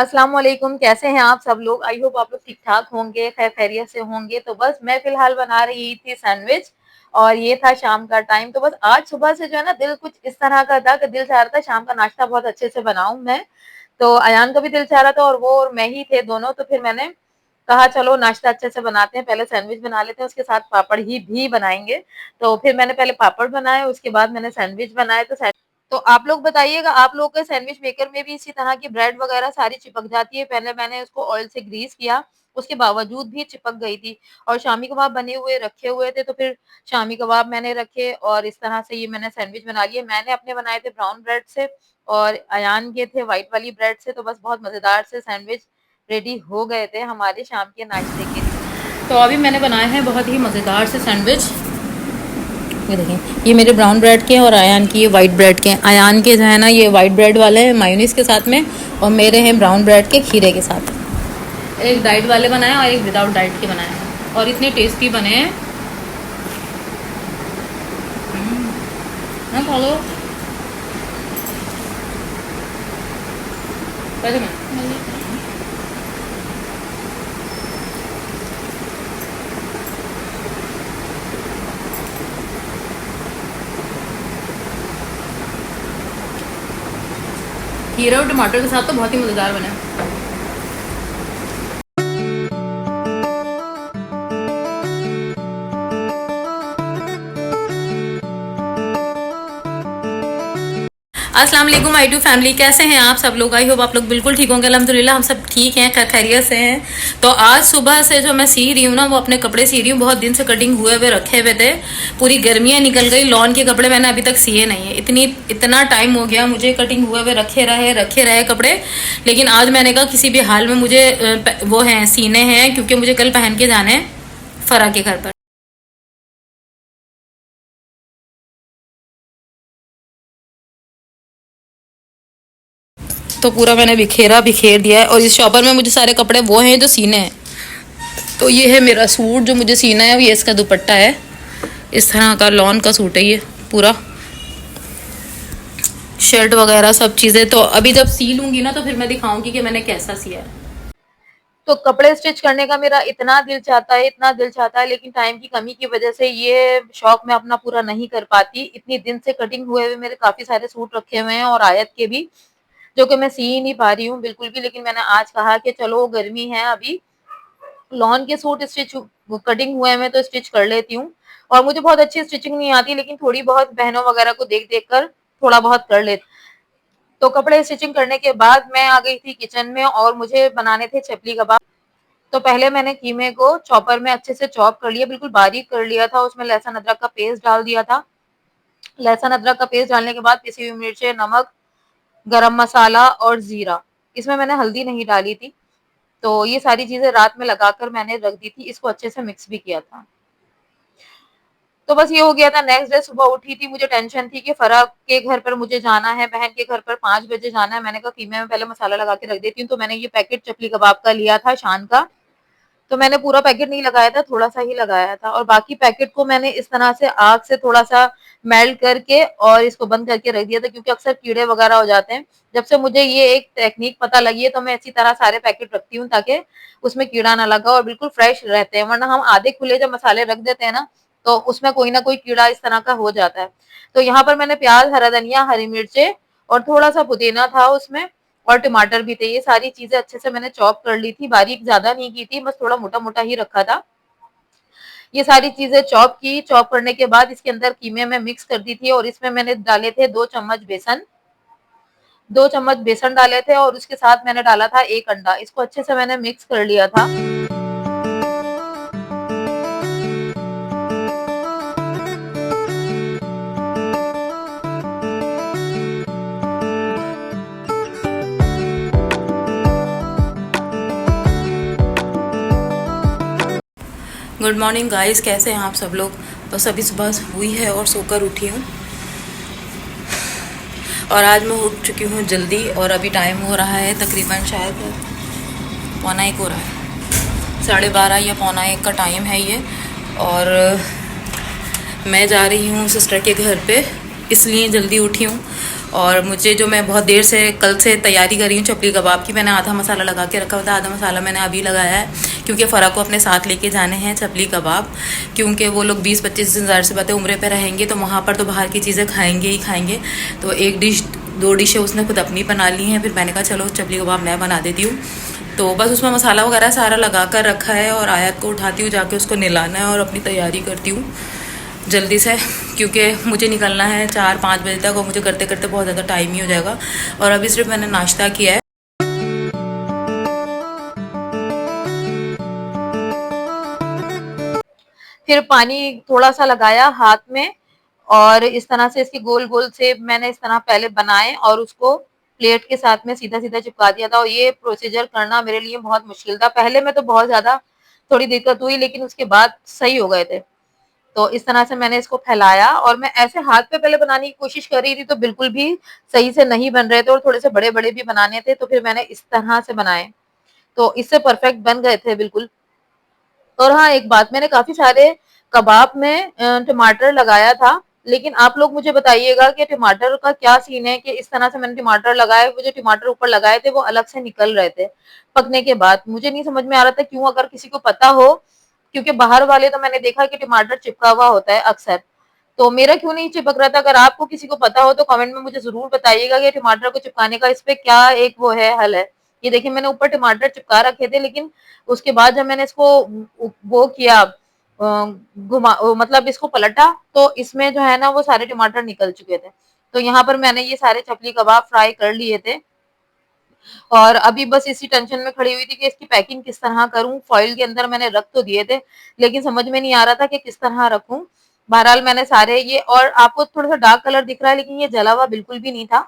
अस्सलाम वालेकुम, कैसे हैं आप सब लोग? आई होप आप लोग ठीक-ठाक होंगे, खैर खैरियत से होंगे। तो बस मैं फ़िलहाल बना रही थी सैंडविच और ये था शाम का टाइम। तो बस आज सुबह से जो है ना दिल कुछ इस तरह का था कि दिल चाह रहा था शाम का नाश्ता बहुत अच्छे से बनाऊँ मैं। तो अयान का भी दिल चाह रहा था और वो और मैं ही थे दोनों, तो फिर मैंने कहा चलो नाश्ता अच्छे से बनाते हैं, पहले सैंडविच बना लेते हैं, उसके साथ पापड़ ही भी बनाएँगे। तो फिर मैंने पहले पापड़ बनाए, उसके बाद मैंने सैंडविच बनाए। तो आप लोग बताइएगा, आप लोगों के सैंडविच मेकर में भी इसी तरह की ब्रेड वगैरह सारी चिपक जाती है? पहले मैंने उसको ऑयल से ग्रीस किया, उसके बावजूद भी चिपक गई थी और शामी कबाब बने हुए रखे हुए थे, तो फिर शामी कबाब मैंने रखे और इस तरह से ये मैंने सैंडविच बना लिए। मैंने अपने बनाए थे ब्राउन ब्रेड से और अयान के थे व्हाइट वाली ब्रेड से, तो बस बहुत मज़ेदार से सैंडविच रेडी हो गए थे हमारे शाम के नाश्ते के लिए। तो अभी मैंने बनाए हैं बहुत ही मज़ेदार से सैंडविच। ये देखें, ये मेरे ब्राउन ब्रेड के हैं और अयान की ये वाइट ब्रेड के हैं। अयान के जो है ना ये वाइट ब्रेड वाले हैं मायोनीज के साथ में, और मेरे हैं ब्राउन ब्रेड के खीरे के साथ। एक डाइट वाले बनाए और एक विदाउट डाइट के बनाए हैं और इतने टेस्टी बने हैं ना। खा लो कैसे में खीरे और टमाटर के साथ तो बहुत ही मज़ेदार बने। अस्सलाम वालेकुम आई टू फैमिली, कैसे हैं आप सब लोग? आई होप आप लोग बिल्कुल ठीक होंगे। अल्हम्दुलिल्लाह हम सब ठीक हैं, खैरियत से हैं। तो आज सुबह से जो मैं सी रही हूँ ना, वो अपने कपड़े सी रही हूँ। बहुत दिन से कटिंग हुए हुए रखे हुए थे, पूरी गर्मियाँ निकल गई, लॉन के कपड़े मैंने अभी तक सिए नहीं है। इतना टाइम हो गया मुझे कटिंग हुए हुए रखे रहे कपड़े, लेकिन आज मैंने कहा किसी भी हाल में मुझे वो हैं सीने हैं, क्योंकि मुझे कल पहन के जाने हैं फरा के घर पर। तो पूरा मैंने बिखेर दिया है और इस शॉपर में मुझे सारे कपड़े वो हैं जो सीने हैं। तो ये है मेरा सूट जो मुझे सीना है, ये इसका दुपट्टा है, इस तरह का लॉन का सूट है ये पूरा, शर्ट वगैरह सब चीज़ें। तो अभी जब सी लूँगी ना तो फिर मैं दिखाऊंगी कि मैंने कैसा सिया है। तो कपड़े स्टिच करने का मेरा इतना दिल चाहता है, लेकिन टाइम की कमी की वजह से ये शौक मैं अपना पूरा नहीं कर पाती। इतनी दिन से कटिंग हुए हुए मेरे काफ़ी सारे सूट रखे हुए हैं और आयत के भी, जो कि मैं सी ही नहीं पा रही हूँ बिल्कुल भी। लेकिन मैंने आज कहा कि चलो गर्मी है, अभी लॉन के सूट स्टिच कटिंग हुए में तो स्टिच कर लेती हूँ। और मुझे बहुत अच्छी स्टिचिंग नहीं आती, लेकिन थोड़ी बहुत बहनों वगैरह को देख देख कर थोड़ा बहुत कर लेती। तो कपड़े स्टिचिंग करने के बाद मैं आ गई थी किचन में और मुझे बनाने थे चपली कबाब। तो पहले मैंने कीमे को चॉपर में अच्छे से चॉप कर लिया, बिल्कुल बारीक कर लिया था। उसमें लहसुन अदरक का पेस्ट डाल दिया था। लहसुन अदरक का पेस्ट डालने के बाद पिसी हुई मिर्चें, नमक, गरम मसाला और जीरा, इसमें मैंने हल्दी नहीं डाली थी। तो ये सारी चीजें रात में लगाकर मैंने रख दी थी, इसको अच्छे से मिक्स भी किया था। तो बस ये हो गया था। नेक्स्ट डे सुबह उठी थी, मुझे टेंशन थी कि फरा के घर पर मुझे जाना है, बहन के घर पर 5 बजे जाना है। मैंने कहा कीमे में पहले मसाला लगा के रख देती हूँ। तो मैंने ये पैकेट चपली कबाब का लिया था शान का, तो मैंने पूरा पैकेट नहीं लगाया था, थोड़ा सा ही लगाया था और बाकी पैकेट को मैंने इस तरह से आग से थोड़ा सा मेल्ट करके और इसको बंद करके रख दिया था, क्योंकि अक्सर कीड़े वगैरह हो जाते हैं। जब से मुझे ये एक टेक्निक पता लगी है तो मैं इसी तरह सारे पैकेट रखती हूँ ताकि उसमें कीड़ा ना लगा और बिल्कुल फ्रेश रहते हैं। वरना हम आधे खुले जब मसाले रख देते हैं ना तो उसमें कोई ना कोई कीड़ा इस तरह का हो जाता है। तो यहाँ पर मैंने प्याज, हरा धनिया, हरी मिर्चें और थोड़ा सा पुदीना था उसमें और टमाटर भी थे। ये सारी चीजें अच्छे से मैंने चॉप कर ली थी, बारीक ज्यादा नहीं की थी, बस थोड़ा मोटा मोटा ही रखा था। ये सारी चीजें चॉप की, चॉप करने के बाद इसके अंदर कीमे में मिक्स कर दी थी और इसमें मैंने डाले थे 2 चम्मच बेसन डाले थे और उसके साथ मैंने डाला था 1 अंडा। इसको अच्छे से मैंने मिक्स कर लिया था। गुड मॉर्निंग गाइस, कैसे हैं आप सब लोग? बस अभी सुबह हुई है और सोकर उठी हूँ और आज मैं उठ चुकी हूँ जल्दी और अभी टाइम हो रहा है तकरीबन शायद 12:15 हो रहा है, 12:30 या 12:15 का टाइम है ये। और मैं जा रही हूँ सिस्टर के घर पे, इसलिए जल्दी उठी हूँ। और मुझे जो मैं बहुत देर से कल से तैयारी कर रही हूँ चपली कबाब की, मैंने आधा मसाला लगा के रखा हुआ था, आधा मसाला मैंने अभी लगाया है क्योंकि फ़रा को अपने साथ लेके जाने हैं चपली कबाब, क्योंकि वो लोग 20-25 दिन ज़ाहिर सी बात है उम्र पे रहेंगे तो वहाँ पर तो बाहर की चीज़ें खाएंगे ही खाएंगे। तो एक डिश 2 डिशें उसने खुद अपनी बना ली हैं, फिर मैंने कहा चलो चपली कबाब मैं बना देती हूँ। तो बस उसमें मसाला वगैरह सारा लगा कर रखा है और आयत को उठाती हूँ, जाके उसको नहलाना है और अपनी तैयारी करती हूँ जल्दी से, क्योंकि मुझे निकलना है 4-5 बजे तक और मुझे करते करते बहुत ज़्यादा टाइम ही हो जाएगा। और अभी सिर्फ मैंने नाश्ता किया है। फिर पानी थोड़ा सा लगाया हाथ में और इस तरह से इसकी गोल गोल से मैंने इस तरह पहले बनाए और उसको प्लेट के साथ में सीधा सीधा चिपका दिया था। और ये प्रोसीजर करना मेरे लिए बहुत मुश्किल था, पहले में तो बहुत ज्यादा थोड़ी दिक्कत हुई लेकिन उसके बाद सही हो गए थे। तो इस तरह से मैंने इसको फैलाया और मैं ऐसे हाथ पे पहले बनाने की कोशिश कर रही थी तो बिल्कुल भी सही से नहीं बन रहे थे और थोड़े से बड़े बड़े भी बनाने थे, तो फिर मैंने इस तरह से बनाए तो इससे परफेक्ट बन गए थे बिल्कुल। और हाँ, एक बात, मैंने काफी सारे कबाब में टमाटर लगाया था, लेकिन आप लोग मुझे बताइएगा कि टमाटर का क्या सीन है कि इस तरह से मैंने टमाटर लगाए, वो जो टमाटर ऊपर लगाए थे वो अलग से निकल रहे थे पकने के बाद। मुझे नहीं समझ में आ रहा था क्यों, अगर किसी को पता हो, क्योंकि बाहर वाले तो मैंने देखा कि टमाटर चिपका हुआ होता है अक्सर, तो मेरा क्यों नहीं चिपक रहा था? अगर आपको किसी को पता हो तो कमेंट में मुझे जरूर बताइएगा कि टमाटर को चिपकाने का इस पे क्या एक वो है हल है। ये देखिए मैंने ऊपर टमाटर चिपका रखे थे, लेकिन उसके बाद जब मैंने इसको वो किया घुमा, मतलब इसको पलटा, तो इसमें जो है ना वो सारे टमाटर निकल चुके थे। तो यहाँ पर मैंने ये सारे चपली कबाब फ्राई कर लिए थे और अभी बस इसी टेंशन में खड़ी हुई थी कि इसकी पैकिंग किस तरह करूं। फॉइल के अंदर मैंने रख तो दिए थे लेकिन समझ में नहीं आ रहा था कि किस तरह रखूं। बहरहाल मैंने सारे ये, और आपको थोड़ा सा डार्क कलर दिख रहा है लेकिन ये जला हुआ बिल्कुल भी नहीं था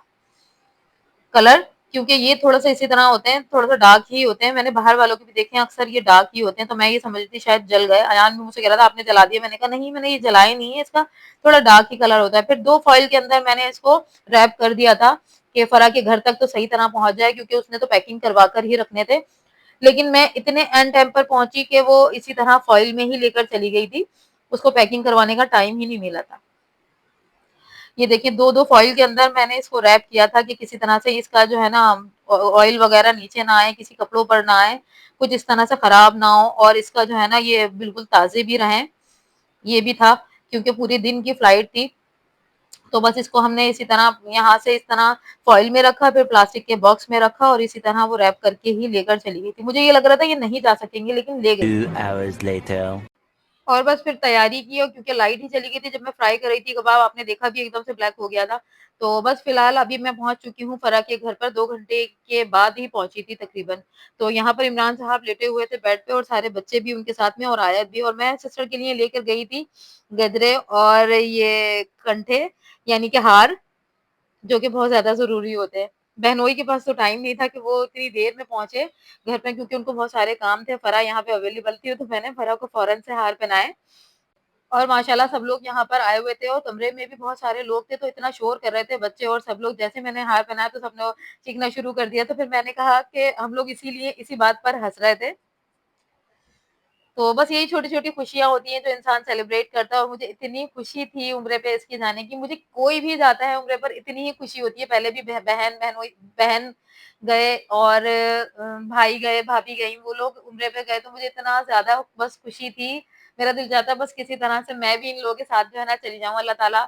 कलर, क्योंकि ये थोड़ा सा इसी तरह होते हैं, थोड़ा सा डार्क ही होते हैं। मैंने बाहर वालों के भी देखे हैं, अक्सर ये डार्क ही होते हैं, तो मैं ये समझ रही थी शायद जल गए। अयान भी मुझसे कह रहा था आपने जला दिया, मैंने कहा नहीं, मैंने ये जलाए नहीं है, इसका थोड़ा डार्क ही कलर होता है। फिर 2 फॉइल के अंदर मैंने इसको रैप कर दिया था कि फरा के घर तक तो सही तरह पहुंच जाए, क्योंकि उसने तो पैकिंग करवा कर ही रखने थे। लेकिन मैं इतने एंड टाइम पर पहुंची कि वो इसी तरह फॉइल में ही लेकर चली गई थी, उसको पैकिंग करवाने का टाइम ही नहीं मिला था। ये देखिए 2-2 फॉइल के अंदर मैंने इसको रैप किया था कि किसी तरह से इसका जो है ना ऑयल वगैरह नीचे ना आए, किसी कपड़ों पर ना आए, कुछ इस तरह से खराब ना हो और इसका जो है ना ये बिल्कुल ताज़े भी रहें। ये भी था क्योंकि पूरे दिन की फ्लाइट थी। तो बस इसको हमने इसी तरह यहाँ से इस तरह फॉइल में रखा, फिर प्लास्टिक के बॉक्स में रखा और इसी तरह वो रैप करके ही लेकर चली गई थी। मुझे ये लग रहा था ये नहीं जा सकेंगे, लेकिन ले गई। 2 hours later. और बस फिर तैयारी की, और क्योंकि लाइट ही चली गई थी जब मैं फ्राई कर रही थी कबाब, आपने देखा भी एकदम से ब्लैक हो गया था। तो बस फिलहाल अभी मैं पहुंच चुकी हूँ फरा के घर पर, 2 घंटे के बाद ही पहुंची थी तकरीबन। तो यहाँ पर इमरान साहब लेटे हुए थे बेड पे और सारे बच्चे भी उनके साथ में और आयत भी, और मैं सिस्टर के लिए लेकर गई थी गजरे और ये कंठे यानी कि हार, जो कि बहुत ज़्यादा ज़रूरी होते हैं। बहनोई के पास तो टाइम नहीं था कि वो इतनी देर में पहुँचे घर पे, क्योंकि उनको बहुत सारे काम थे। फ़रा यहाँ पे अवेलेबल थी, तो मैंने फ़रा को फ़ौरन से हार पहनाए और माशाल्लाह सब लोग यहाँ पर आए हुए थे और कमरे में भी बहुत सारे लोग थे, तो इतना शोर कर रहे थे बच्चे और सब लोग। जैसे मैंने हार पहनाया तो सबने चीखना शुरू कर दिया, तो फिर मैंने कहा कि हम लोग इसीलिए इसी बात पर हँस रहे थे। तो बस यही छोटी-छोटी खुशियाँ होती हैं जो इंसान सेलिब्रेट करता है, और मुझे इतनी खुशी थी उम्रे पे इसके जाने की। मुझे कोई भी जाता है उम्रे पर इतनी ही खुशी होती है। पहले भी बहन गए और भाई गए, भाभी गई, वो लोग उम्रे पे गए तो मुझे इतना ज़्यादा बस खुशी थी। मेरा दिल चाहता है बस किसी तरह से मैं भी इन लोगों के साथ जो है ना चली जाऊँ। अल्लाह ताला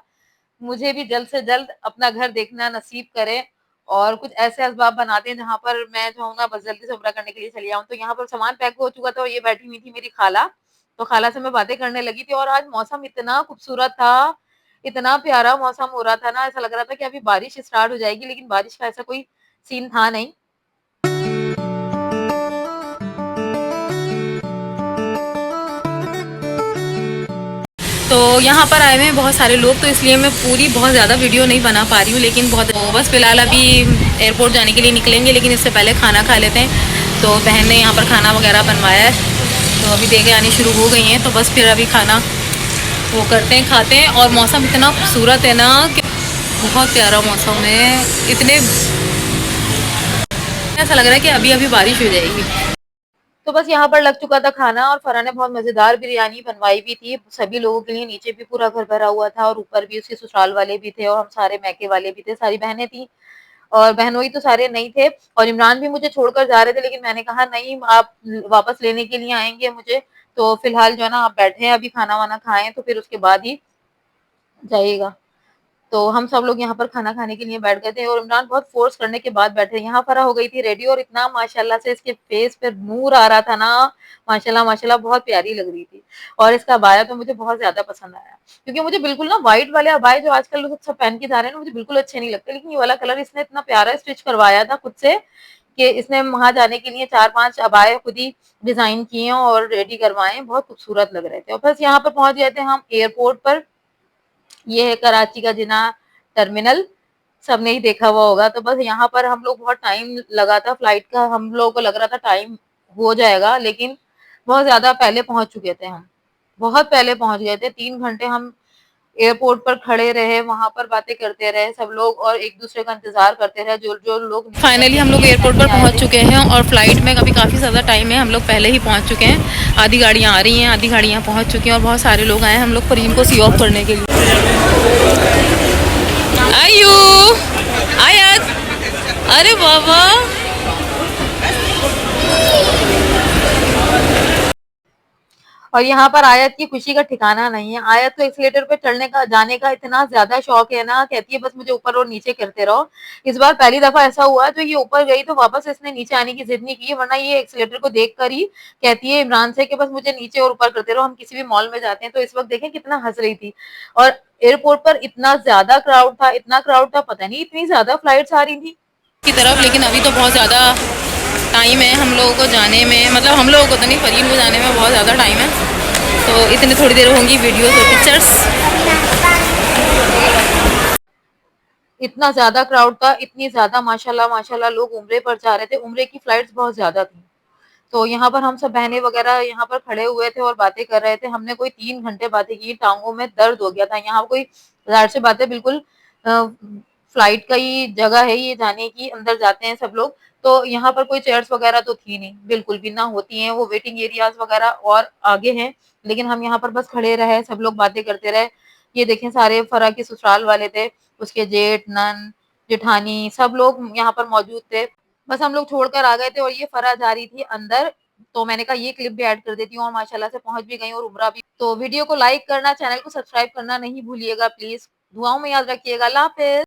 मुझे भी जल्द से जल्द अपना घर देखना नसीब करे और कुछ ऐसे असबाब बनाते हैं जहाँ पर मैं जो हूँ ना बस जल्दी से उम्रा करने के लिए चली जाऊँ। तो यहाँ पर सामान पैक हो चुका था और ये बैठी हुई थी मेरी खाला, तो खाला से मैं बातें करने लगी थी और आज मौसम इतना खूबसूरत था, इतना प्यारा मौसम हो रहा था ना, ऐसा लग रहा था कि अभी बारिश स्टार्ट हो जाएगी, लेकिन बारिश का ऐसा कोई सीन था नहीं। तो यहाँ पर आए हुए हैं बहुत सारे लोग, तो इसलिए मैं पूरी बहुत ज़्यादा वीडियो नहीं बना पा रही हूँ, लेकिन बहुत तो बस फिलहाल अभी एयरपोर्ट जाने के लिए निकलेंगे, लेकिन इससे पहले खाना खा लेते हैं। तो बहन ने यहाँ पर खाना वगैरह बनवाया है, तो अभी देखें आनी शुरू हो गई हैं, तो बस फिर अभी खाना वो करते हैं, खाते हैं। और मौसम इतना खूबसूरत है ना कि बहुत प्यारा मौसम है, इतने ऐसा लग रहा है कि अभी अभी बारिश हो जाएगी। तो बस यहाँ पर लग चुका था खाना और फरहा ने बहुत मजेदार बिरयानी बनवाई भी थी सभी लोगों के लिए। नीचे भी पूरा घर भरा हुआ था और ऊपर भी उसके ससुराल वाले भी थे और हम सारे मैके वाले भी थे, सारी बहनें थी और बहनोई तो सारे नहीं थे। और इमरान भी मुझे छोड़कर जा रहे थे, लेकिन मैंने कहा नहीं, आप वापस लेने के लिए आएंगे मुझे, तो फिलहाल जो है ना आप बैठे, अभी खाना वाना खाएं तो फिर उसके बाद ही जाइएगा। तो हम सब लोग यहाँ पर खाना खाने के लिए बैठ गए थे और इमरान बहुत फोर्स करने के बाद बैठे। यहाँ फरहा हो गई थी रेडी और इतना माशाल्लाह से इसके फेस पे नूर आ रहा था ना, माशाल्लाह माशाल्लाह बहुत प्यारी लग रही थी। और इसका अबाया तो मुझे बहुत ज्यादा पसंद आया, क्योंकि मुझे बिल्कुल ना व्हाइट वाले अबाए जो आजकल लोग सब पहन के जा रहे हैं ना, मुझे बिल्कुल अच्छे नहीं लगते, लेकिन ये वाला कलर इसने इतना प्यारा स्टिच करवाया था खुद से कि इसने वहां जाने के लिए 4-5 अबाए खुद ही डिजाइन किए और रेडी करवाए, बहुत खूबसूरत लग रहे थे। और बस यहाँ पर पहुंच गए थे हम एयरपोर्ट पर। ये है कराची का जिना टर्मिनल, सबने ही देखा हुआ होगा। तो बस यहाँ पर हम लोग, बहुत टाइम लगा था फ्लाइट का, हम लोगों को लग रहा था टाइम हो जाएगा, लेकिन बहुत ज्यादा पहले पहुंच चुके थे हम, बहुत पहले पहुंच गए थे। 3 घंटे हम एयरपोर्ट पर खड़े रहे, वहां पर बातें करते रहे सब लोग और एक दूसरे का इंतजार करते रहे, जो जो लोग फाइनली हम लोग एयरपोर्ट पर पहुंच चुके हैं और फ्लाइट में अभी काफ़ी ज़्यादा टाइम है, हम लोग पहले ही पहुंच चुके हैं। आधी गाड़ियां आ रही हैं, आधी गाड़ियां पहुंच चुकी हैं और बहुत सारे लोग आए हैं हम लोग फरीम को सी ऑफ करने के लिए। आयु आयत, अरे बाबा, और यहाँ पर आयत की खुशी का ठिकाना नहीं है। आयत तो एक्सीलेटर पे चढ़ने का, जाने का इतना ज्यादा शौक है ना, कहती है बस मुझे ऊपर और नीचे करते रहो। इस बार पहली दफा ऐसा हुआ जो ये ऊपर गई तो वापस इसने नीचे आने की जिद नहीं की, वरना ये एक्सीलेटर को देखकर ही कहती है इमरान से कि बस मुझे नीचे और ऊपर करते रहो। हम किसी भी मॉल में जाते हैं तो इस वक्त देखें कितना हंस रही थी। और एयरपोर्ट पर इतना ज्यादा क्राउड था, इतना क्राउड था, पता नहीं इतनी ज्यादा फ्लाइट्स आ रही थी की तरफ। लेकिन अभी तो बहुत ज़्यादा टाइम है हम लोगों को जाने में, मतलब हम लोगों को तो नहीं, फरीम को जाने में बहुत ज़्यादा टाइम है, तो इतनी थोड़ी देर होंगी वीडियोस और पिक्चर्स। इतना ज्यादा क्राउड था, इतनी ज्यादा माशाल्लाह माशाल्लाह लोग उम्रे पर जा रहे थे, उम्रे की फ्लाइट्स बहुत ज्यादा थी। तो यहाँ पर हम सब बहनें वगैरह यहाँ पर खड़े हुए थे और बातें कर रहे थे। हमने कोई 3 घंटे बातें की, टांगों में दर्द हो गया था। यहाँ कोई जाहिर सी बात है, बिल्कुल फ्लाइट का ही जगह है ये जाने की, अंदर जाते हैं सब लोग। तो यहाँ पर कोई चेयर्स वगैरह तो थी नहीं, बिल्कुल भी ना होती हैं, वो वेटिंग एरियाज वगैरह और आगे हैं। लेकिन हम यहाँ पर बस खड़े रहे, सब लोग बातें करते रहे। ये देखें सारे फरहा के ससुराल वाले थे, उसके जेठ नन जेठानी सब लोग यहाँ पर मौजूद थे। बस हम लोग छोड़कर आ गए थे और ये फरहा जा रही थी अंदर। तो मैंने कहा ये क्लिप भी ऐड कर देती हूँ, और माशाल्लाह से पहुंच भी गई और उम्रा भी। तो वीडियो को लाइक करना, चैनल को सब्सक्राइब करना नहीं भूलिएगा प्लीज। दुआओं में याद रखिएगा। अल्लाह हाफिज।